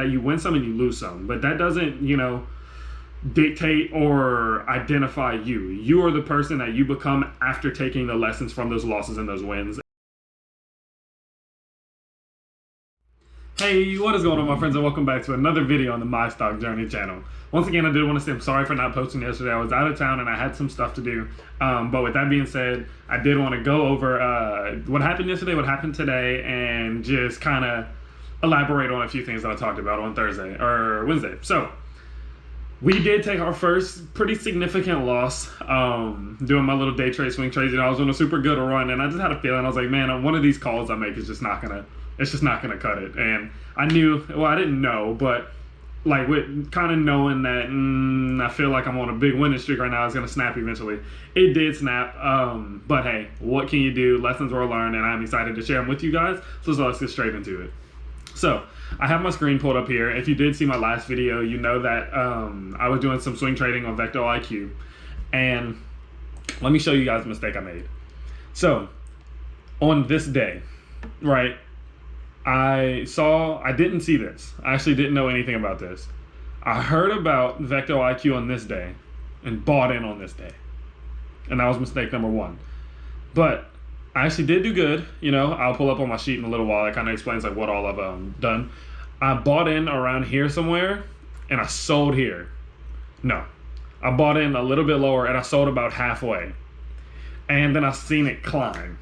that you win some and you lose some, but that doesn't, you know, dictate or identify you. You are the person that you become after taking the lessons from those losses and those wins. Hey, what is going on, my friends, and welcome back to another video on the My Stock Journey channel. Once again, I did want to say I'm sorry for not posting yesterday. I was out of town and I had some stuff to do. But with that being said, I did want to go over what happened yesterday, what happened today, and just kind of elaborate on a few things that I talked about on Thursday or Wednesday. So we did take our first pretty significant loss doing my little day trade, swing trades. You know, I was on a super good run, and I just had a feeling. I was like, man, one of these calls I make is just not gonna. It's just not gonna cut it. And I knew. Well, I didn't know, but like with kind of knowing that I feel like I'm on a big winning streak right now. It's gonna snap eventually. It did snap. But hey, what can you do? Lessons were learned, and I'm excited to share them with you guys. So let's get straight into it. So I have my screen pulled up here. If you did see my last video, you know that I was doing some swing trading on Vecto IQ. And let me show you guys the mistake I made. So on this day, right, I didn't see this. I actually didn't know anything about this. I heard about Vecto IQ on this day and bought in on this day. And that was mistake number one. But I actually did do good. You know, I'll pull up on my sheet in a little while. It kind of explains like what all I've done. I bought in around here somewhere and I sold here. No, I bought in a little bit lower and I sold about halfway. And then I seen it climb.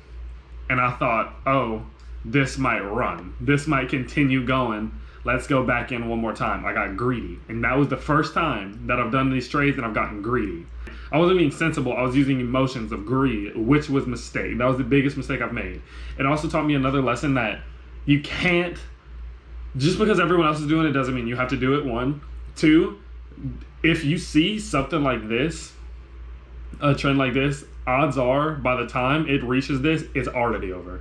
And I thought, oh, this might run. This might continue going. Let's go back in one more time. I got greedy. And that was the first time that I've done these trades and I've gotten greedy. I wasn't being sensible. I was using emotions of greed, which was a mistake. That was the biggest mistake I've made. It also taught me another lesson that you can't, just because everyone else is doing it doesn't mean you have to do it, one. Two, if you see something like this, a trend like this, odds are by the time it reaches this, it's already over.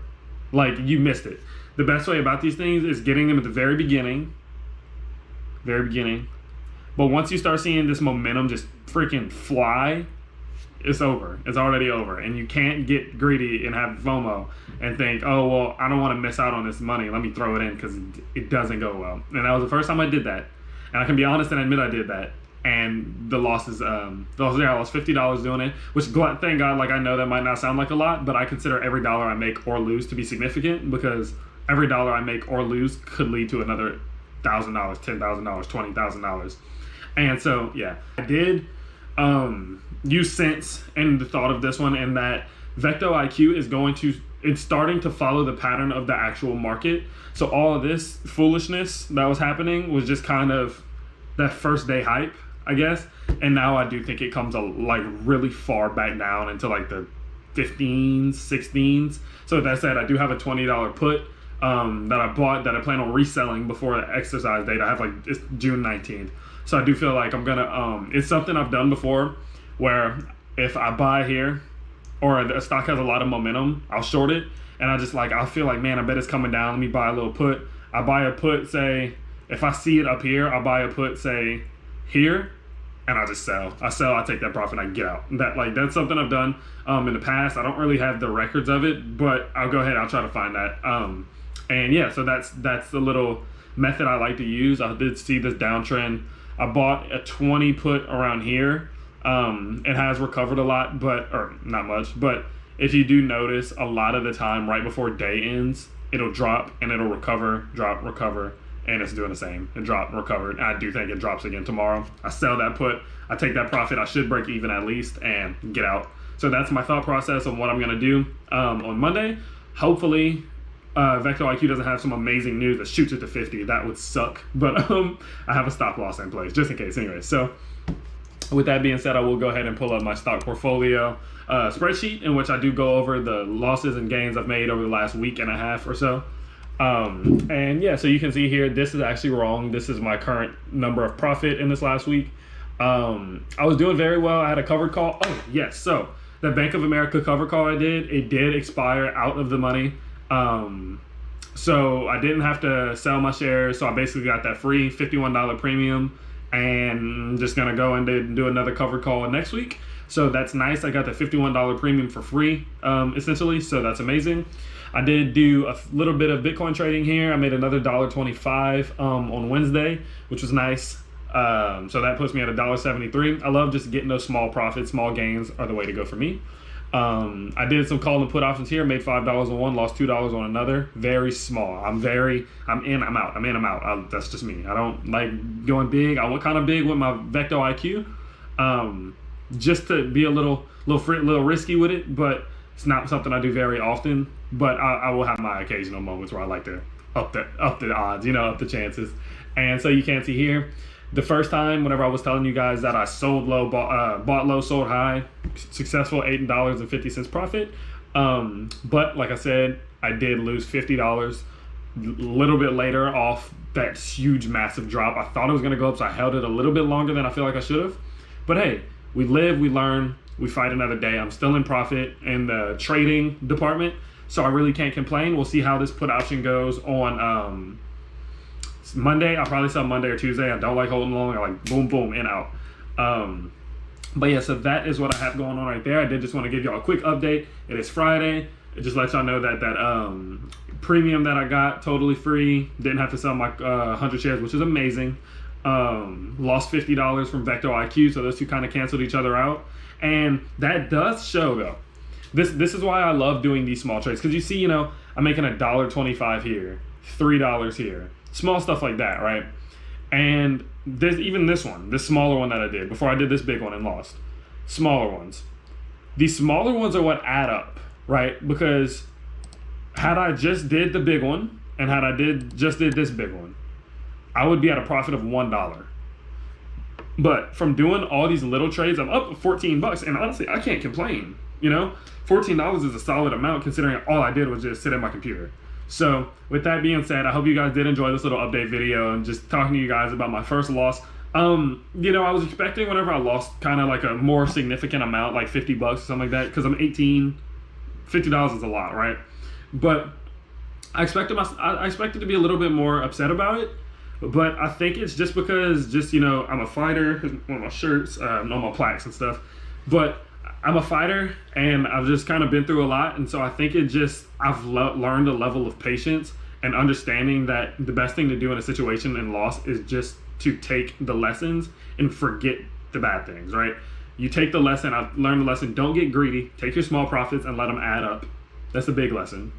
Like, you missed it. The best way about these things is getting them at the very beginning. But once you start seeing this momentum just freaking fly, it's over. It's already over. And you can't get greedy and have FOMO and think, oh, well, I don't want to miss out on this money. Let me throw it in, because it doesn't go well. And that was the first time I did that. And I can be honest and admit I did that. And the losses, I lost $50 doing it, which thank God, like, I know that might not sound like a lot, but I consider every dollar I make or lose to be significant, because every dollar I make or lose could lead to another $1,000, $10,000, $20,000. And so, yeah, I did use sense in the thought of this one, and that Vecto IQ is it's starting to follow the pattern of the actual market. So all of this foolishness that was happening was just kind of that first day hype, I guess. And now I do think it comes like really far back down into like the 15s, 16s. So with that said, I do have a $20 put that I bought that I plan on reselling before the exercise date. I have it's June 19th. So I do feel like I'm gonna, it's something I've done before, where if I buy here or the stock has a lot of momentum, I'll short it. And I'll feel like, man, I bet it's coming down. Let me buy a little put. I buy a put, say, if I see it up here, I'll buy a put, say, here, and I'll just sell. I sell, I take that profit, I get out. That's something I've done in the past. I don't really have the records of it, but I'll go ahead, I'll try to find that. And yeah, so that's the little method I like to use. I did see this downtrend. I bought a 20 put around here. It has recovered a lot, or not much, but if you do notice, a lot of the time right before day ends, it'll drop and it'll recover, drop, recover, and it's doing the same. It dropped, recovered, and I do think it drops again tomorrow. I sell that put, I take that profit, I should break even at least, and get out. So that's my thought process on what I'm gonna do on Monday. Hopefully, Vecto IQ doesn't have some amazing news that shoots it to 50. That would suck, but I have a stop loss in place, just in case anyway. So with that being said, I will go ahead and pull up my stock portfolio spreadsheet, in which I do go over the losses and gains I've made over the last week and a half or so. And yeah, so you can see here, this is actually wrong. This is my current number of profit in this last week. I was doing very well. I had a covered call. Oh yes, so the Bank of America covered call I did, it did expire out of the money. So I didn't have to sell my shares. So I basically got that free $51 premium, and I'm just gonna go and do another covered call next week. So that's nice. I got the $51 premium for free, essentially. So that's amazing. I did do a little bit of Bitcoin trading here. I made another $1.25 on Wednesday, which was nice. So that puts me at $1.73. I love just getting those small profits. Small gains are the way to go for me. I did some call and put options here, made $5 on one, lost $2 on another. Very small. I'm in, I'm out. I'm in, I'm out. That's just me. I don't like going big. I went kind of big with my Vector IQ, just to be a little risky with it, but it's not something I do very often. But I will have my occasional moments where I like to up the odds, up the chances. And so you can see here, the first time, whenever I was telling you guys that I sold low, bought low, sold high, successful $8.50 profit. But like I said, I did lose $50 a little bit later off that huge, massive drop. I thought it was going to go up, so I held it a little bit longer than I feel like I should have. But hey, we live, we learn, we fight another day. I'm still in profit in the trading department, so I really can't complain. We'll see how this put option goes on Monday. I'll probably sell Monday or Tuesday. I don't like holding long. I like boom, boom, in, out. But yeah, so that is what I have going on right there. I did just want to give y'all a quick update. It is Friday. It just lets y'all know that premium that I got, totally free. Didn't have to sell my 100 shares, which is amazing. Lost $50 from Vector IQ, so those two kind of canceled each other out. And that does show, though. This is why I love doing these small trades, because you see, I'm making $1.25 here, $3 here. Small stuff like that, right? And this one, this smaller one that I did before I did this big one and lost. Smaller ones. These smaller ones are what add up, right? Because had I just did the big one and had I just did this big one, I would be at a profit of $1. But from doing all these little trades, I'm up $14, and honestly, I can't complain. $14 is a solid amount considering all I did was just sit at my computer. So with that being said, I hope you guys did enjoy this little update video and just talking to you guys about my first loss. I was expecting whenever I lost kind of like a more significant amount, like $50 or something like that, because I'm 18, $50 is a lot, right? But I expected to be a little bit more upset about it. But I think it's just because I'm a fighter, one of my shirts, all my plaques and stuff. But I'm a fighter, and I've just kind of been through a lot, and so I think I've learned a level of patience and understanding that the best thing to do in a situation and loss is just to take the lessons and forget the bad things, right? You take the lesson. I've learned the lesson. Don't get greedy. Take your small profits and let them add up. That's a big lesson.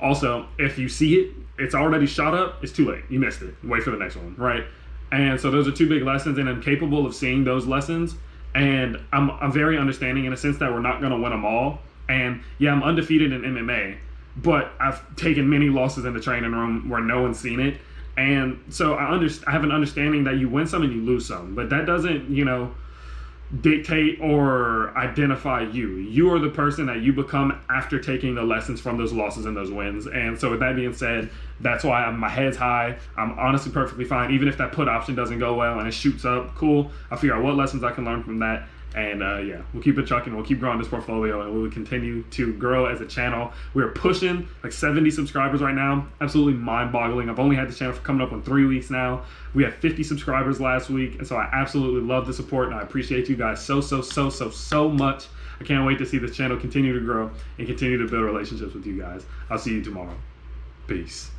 Also, if you see it, it's already shot up, it's too late. You missed it. Wait for the next one, right? And so those are two big lessons, and I'm capable of seeing those lessons. And I'm very understanding in a sense that we're not going to win them all. And yeah, I'm undefeated in MMA, but I've taken many losses in the training room where no one's seen it. And so I have an understanding that you win some and you lose some, but that doesn't, dictate or identify you. You are the person that you become after taking the lessons from those losses and those wins. And so with that being said, that's why my head's high. I'm honestly perfectly fine. Even if that put option doesn't go well and it shoots up, cool. I'll figure out what lessons I can learn from that. And we'll keep it trucking. We'll keep growing this portfolio, and we will continue to grow as a channel. We're pushing like 70 subscribers right now. Absolutely mind-boggling. I've only had this channel for coming up on 3 weeks now. We had 50 subscribers last week, and so I absolutely love the support, and I appreciate you guys so much. I can't wait to see this channel continue to grow and continue to build relationships with you guys. I'll see you tomorrow. Peace.